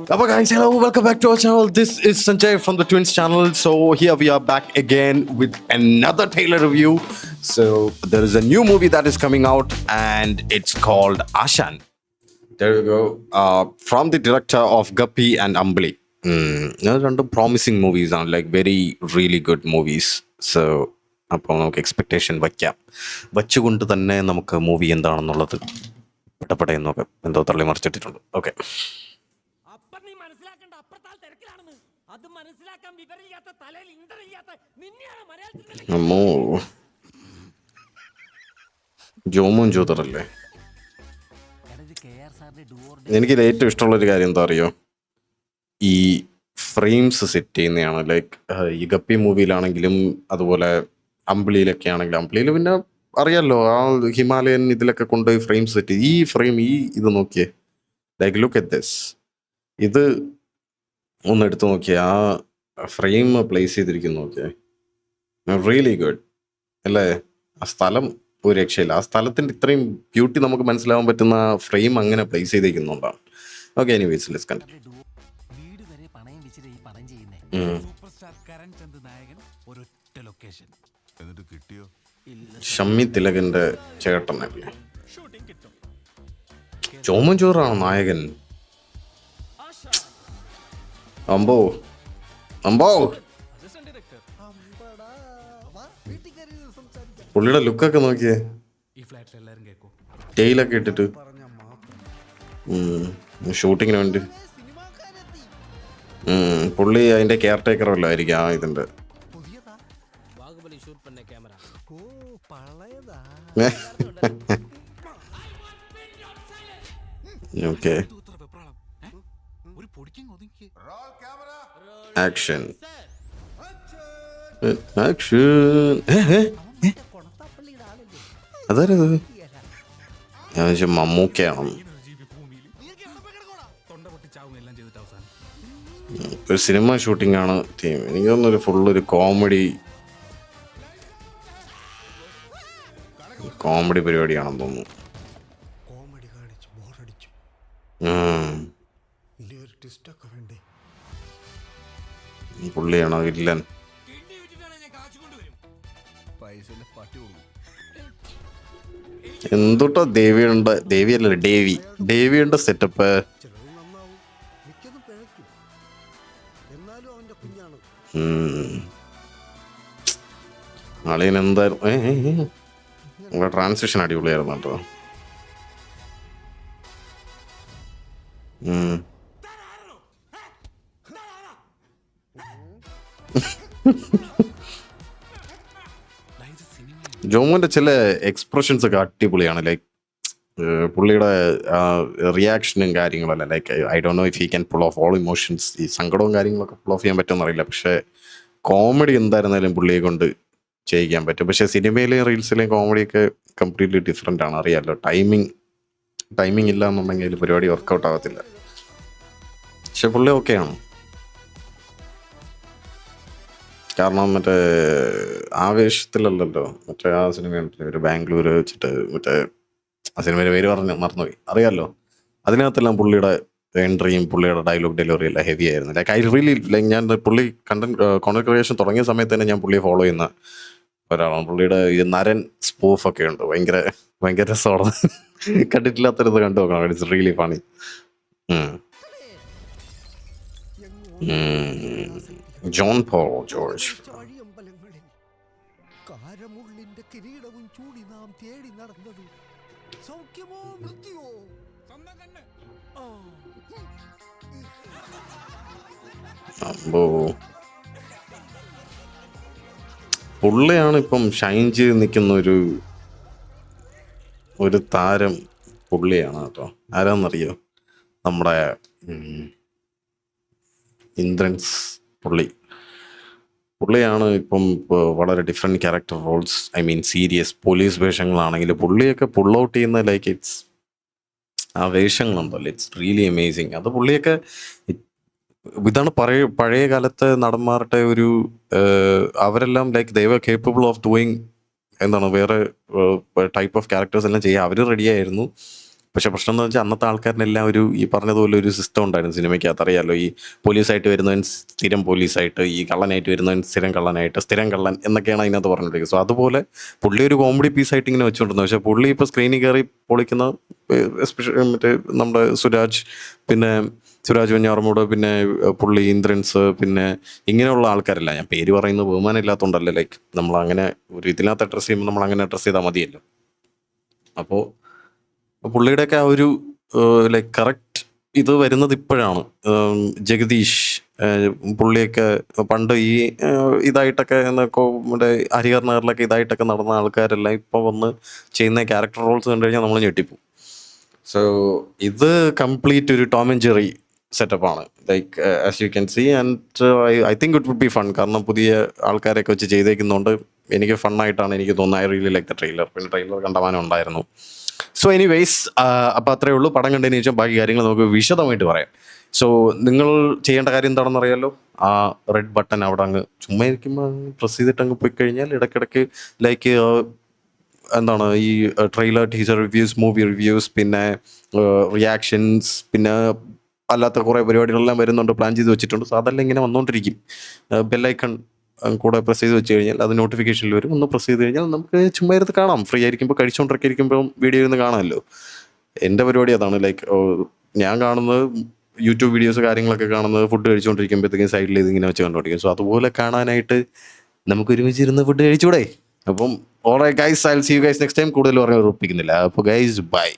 Hello guys, hello, welcome back to our channel. This is Sanjay from the Twins channel. So here we are back again with another trailer review. So there is a new movie that is coming out and it's called Ashan. There you go. From the director of Guppy and Ambali. Two promising movies are like very really good movies. So അപ്പോൾ നമുക്ക് expectation വയ്ക്കാം. വച്ചുകൊണ്ട് തന്നെ നമുക്ക് movie എന്താണെന്നുള്ളത് പെട്ടപ്പെടയെന്ന് നോക്കാം. എന്തോ തള്ളി മറിച്ചിട്ടിട്ടുണ്ട്. ഓക്കെ, അമ്മോ ജോമോൻ ജോതറല്ലേ. എനിക്കിത് ഏറ്റവും ഇഷ്ടമുള്ളൊരു കാര്യം എന്താ അറിയോ, ഈ ഫ്രെയിംസ് സെറ്റ് ചെയ്യുന്നതാണ്. ലൈക്ക് ഈ ഗപ്പി മൂവിയിലാണെങ്കിലും അതുപോലെ അമ്പിളിയിലൊക്കെ ആണെങ്കിലും, അമ്പിളിയിൽ പിന്നെ അറിയാമല്ലോ ആ ഹിമാലയൻ ഇതിലൊക്കെ കൊണ്ടുപോയി ഫ്രെയിം സെറ്റ് ചെയ്ത്, ഈ ഫ്രെയിം ഈ ഇത് നോക്കിയേ, ലൈക്ക് ലുക്ക് അറ്റ് ദിസ്, ഇത് ഒന്ന് എടുത്തു നോക്കിയേ, ആ ഫ്രെയിം പ്ലേസ് ചെയ്തിരിക്കുന്നു നോക്കിയേ, റിയലി ഗുഡ് അല്ലേ. ആ സ്ഥലം ഒരു രക്ഷയില്ല. ആ സ്ഥലത്തിൻ്റെ ഇത്രയും ബ്യൂട്ടി നമുക്ക് മനസ്സിലാവാൻ പറ്റുന്ന ഫ്രെയിം അങ്ങനെ പ്ലേസ് ചെയ്തിരിക്കുന്നുണ്ടാണ്. Okay, anyways let's continue. Shammi തിലകന്റെ ചേട്ടനല്ലേ, ചോമൻ ചോറാണ് നായകൻ. അമ്പോ അമ്പോ, പുള്ളിയുടെ ലുക്കൊക്കെ നോക്കിയേ, ടെയിലൊക്കെ ഇട്ടിട്ട് ഷൂട്ടിങ്ങിന് വേണ്ടി. പുള്ളി അതിന്റെ കെയർ ടേക്കർ വല്ല ആയിരിക്കും ആ ഇതിന്റെ. Okay, action action. അതാരത്? ഞാൻ മമ്മൂക്കയാണ്. ഒരു സിനിമ ഷൂട്ടിംഗ് ആണ് ടീം. എനിക്ക് തോന്നുന്നു ഫുള്ളൊരു കോമഡി പരിപാടിയാണെന്ന് തോന്നുന്നു. പുള്ളിയാണോ വില്ലൻ? എന്തുട്ടോ ദേവിയല്ലേ, ദേവിയുടെ സെറ്റപ്പ്. അളിയൻ എന്തായാലും ട്രാൻസിഷൻ അടിപൊളിയായിരുന്നു കേട്ടോ. ജോമോന്റെ ചില എക്സ്പ്രഷൻസ് ഒക്കെ അടിപൊളിയാണ്. ലൈക്ക് പുള്ളിയുടെ റിയാക്ഷനും കാര്യങ്ങളല്ല, like I don't know if he can pull off all emotions. ഈ സങ്കടവും കാര്യങ്ങളൊക്കെ പുൾ ഓഫ് ചെയ്യാൻ പറ്റുമെന്ന് അറിയില്ല, പക്ഷെ കോമഡി എന്തായിരുന്നാലും പുള്ളിയെ കൊണ്ട് ചെയ്യിക്കാൻ പറ്റും. പക്ഷെ സിനിമയിലെയും റീൽസിലെയും കോമഡിയൊക്കെ കംപ്ലീറ്റ്ലി ഡിഫറെൻ്റ് ആണ്, അറിയാമല്ലോ. ടൈമിങ് ഇല്ല എന്നുണ്ടെങ്കിൽ പരിപാടി വർക്കൗട്ട് ആവത്തില്ല. പക്ഷെ പുള്ളി ഓക്കെയാണ്, കാരണം മറ്റേ ആവേശത്തിലല്ലല്ലോ, മറ്റേ ആ സിനിമയുണ്ടല്ലോ ഒരു ബാംഗ്ലൂർ വെച്ചിട്ട്, മറ്റേ ആ സിനിമയുടെ പേര് മറന്നുപോയി, അറിയാമല്ലോ. അതിനകത്തെല്ലാം പുള്ളിയുടെ എൻട്രിയും പുള്ളിയുടെ ഡയലോഗ് ഡെലിവറി എല്ലാം ഹെവി ആയിരുന്നു. ലൈക്ക് ഐ റിയലി ലൈക്ക്, ഞാൻ പുള്ളി കോണ്ടന്റ് ക്രിയേഷൻ തുടങ്ങിയ സമയത്ത് തന്നെ ഞാൻ പുള്ളിയെ ഫോളോ ചെയ്യുന്ന ഒരാളാണ്. പുള്ളിയുടെ ഈ നരൻ സ്പൂഫൊക്കെ ഉണ്ട്, ഭയങ്കര രസമാണ്. കണ്ടിട്ടില്ലാത്തത് കണ്ടു നോക്കണം, it's really funny. John Paul George. അമ്പോ, പുള്ളിയാണ് ഇപ്പം ഷൈൻ ചെയ്ത് നിൽക്കുന്ന ഒരു താരം പുള്ളിയാണ് കേട്ടോ. ആരാന്നറിയോ? നമ്മുടെ ഇന്ദ്രൻസ് പുള്ളിയാണ് ഇപ്പം വളരെ different character roles, I mean serious police വേഷങ്ങളാണെങ്കിൽ പുള്ളിയൊക്കെ പുൾ ഔട്ട് ചെയ്യുന്ന, ലൈക്ക് ഇറ്റ്സ് ആ വേഷങ്ങളുണ്ടല്ലോ, ഇറ്റ്സ് റിയലി അമേസിങ്. അത് പുള്ളിയൊക്കെ ഇതാണ് പഴയ കാലത്തെ നടന്മാരുടെ അവരെല്ലാം like they were capable of doing എന്താണ് വേറെ ടൈപ്പ് ഓഫ് ക്യാരക്ടേഴ്സ് എല്ലാം ചെയ്യാൻ അവർ റെഡിയായിരുന്നു. പക്ഷെ പ്രശ്നം എന്ന് വെച്ചാൽ അന്നത്തെ ആൾക്കാരിനെല്ലാം ഒരു ഈ പറഞ്ഞതുപോലെ ഒരു സിസ്റ്റം ഉണ്ടായിരുന്നു സിനിമയ്ക്കകത്ത്. അറിയാലോ, ഈ പോലീസായിട്ട് വരുന്നവൻ സ്ഥിരം പോലീസായിട്ട്, ഈ കള്ളനായിട്ട് വരുന്നവൻ സ്ഥിരം കള്ളനായിട്ട്, സ്ഥിരം കള്ളൻ എന്നൊക്കെയാണ് അതിനകത്ത് പറഞ്ഞിരിക്കുന്നത്. സോ അതുപോലെ പുള്ളി ഒരു കോമഡി പീസായിട്ട് ഇങ്ങനെ വെച്ചുകൊണ്ടിരുന്നത്. പക്ഷേ പുള്ളി ഇപ്പോൾ സ്ക്രീനിൽ കയറി പൊളിക്കുന്ന എസ്പെഷ്യലി മറ്റേ നമ്മുടെ പിന്നെ സുരാജ് വെഞ്ഞാറമൂട്, പിന്നെ പുള്ളി ഇന്ദ്രൻസ്, പിന്നെ ഇങ്ങനെയുള്ള ആൾക്കാരല്ല. ഞാൻ പേര് പറയുന്നത് ബഹുമാനം ഇല്ലാത്തതുകൊണ്ടല്ലേ, ലൈക്ക് നമ്മൾ അങ്ങനെ ഒരു ഇതിനകത്ത് അഡ്രസ്സ് ചെയ്യുമ്പോൾ നമ്മൾ അങ്ങനെ അഡ്രസ്സ് ചെയ്താൽ മതിയല്ലോ. അപ്പോൾ പുള്ളിയുടെയൊക്കെ ആ ഒരു ലൈക്ക് കറക്റ്റ് ഇത് വരുന്നത് ഇപ്പോഴാണ്. ജഗദീഷ് പുള്ളിയൊക്കെ പണ്ട് ഈ ഇതായിട്ടൊക്കെ മറ്റേ ഹരിഹർ നഗറിലൊക്കെ ഇതായിട്ടൊക്കെ നടന്ന ആൾക്കാരെല്ലാം ഇപ്പോൾ വന്ന് ചെയ്യുന്ന ക്യാരക്ടർ റോൾസ് കണ്ടു കഴിഞ്ഞാൽ നമ്മൾ ഞെട്ടിപ്പോവും. സോ ഇത് കംപ്ലീറ്റ് ഒരു ടോം ആൻഡ് ജെറി സെറ്റപ്പാണ്, like as you can see. And I think it would be fun. കാരണം പുതിയ ആൾക്കാരെയൊക്കെ വെച്ച് ചെയ്തേക്കുന്നതുകൊണ്ട് എനിക്ക് ഫണ്ണായിട്ടാണ് എനിക്ക് തോന്നുന്നത്. I really like the trailer. പിന്നെ ട്രെയിലർ കണ്ടമാനം ഉണ്ടായിരുന്നു. സോ എനിവേയ്സ്, അപ്പോൾ അത്രയേ ഉള്ളൂ. പടം കണ്ടതിന് ശേഷം ബാക്കി കാര്യങ്ങൾ നമുക്ക് വിശദമായിട്ട് പറയാം. സോ നിങ്ങൾ ചെയ്യേണ്ട കാര്യം എന്താണെന്ന് അറിയാലോ. ആ റെഡ് ബട്ടൺ അവിടെ അങ്ങ് ചുമ്മാ ഇരിക്കുമ്പോൾ പ്രസ് ചെയ്തിട്ട് അങ്ങ് പോയി കഴിഞ്ഞാൽ ഇടയ്ക്കിടയ്ക്ക് ലൈക്ക് എന്താണ് ഈ trailer, teaser reviews, movie reviews, പിന്നെ റിയാക്ഷൻസ്, പിന്നെ അല്ലാത്ത കുറേ പരിപാടികളെല്ലാം വരുന്നുണ്ട്, പ്ലാൻ ചെയ്ത് വെച്ചിട്ടുണ്ട്. സോ അതെല്ലാം ഇങ്ങനെ വന്നുകൊണ്ടിരിക്കും. ബെല്ലൈക്കൺ കൂടെ പ്രസ് ചെയ്ത് വെച്ച് കഴിഞ്ഞാൽ അത് നോട്ടിഫിക്കേഷനിൽ വരും. ഒന്ന് പ്രസ് ചെയ്ത് കഴിഞ്ഞാൽ നമുക്ക് ചുമ്മാ ഇരുന്ന് കാണാം. ഫ്രീ ആയിരിക്കുമ്പോൾ കഴിച്ചുകൊണ്ടൊക്കെ ഇരിക്കുമ്പോൾ വീഡിയോ ഇരുന്ന് കാണാമല്ലോ. എൻ്റെ പരിപാടി അതാണ്. ലൈക്ക് ഞാൻ കാണുന്നത് യൂട്യൂബ് വീഡിയോസ് കാര്യങ്ങളൊക്കെ കാണുന്നത് ഫുഡ് കഴിച്ചുകൊണ്ടിരിക്കുമ്പോഴത്തേക്കും സൈഡിൽ ഇതിങ്ങനെ വെച്ച് കണ്ടുകൊണ്ടിരിക്കും. സോ അതുപോലെ കാണാനായിട്ട് നമുക്ക് ഒരുമിച്ചിരുന്ന് ഫുഡ് കഴിച്ചുകൂടെ? അപ്പം alright guys, I will see you guys next time. കൂടുതൽ പറഞ്ഞ് ഉറപ്പിക്കുന്നില്ല. അപ്പോൾ ഗൈസ് ബൈ.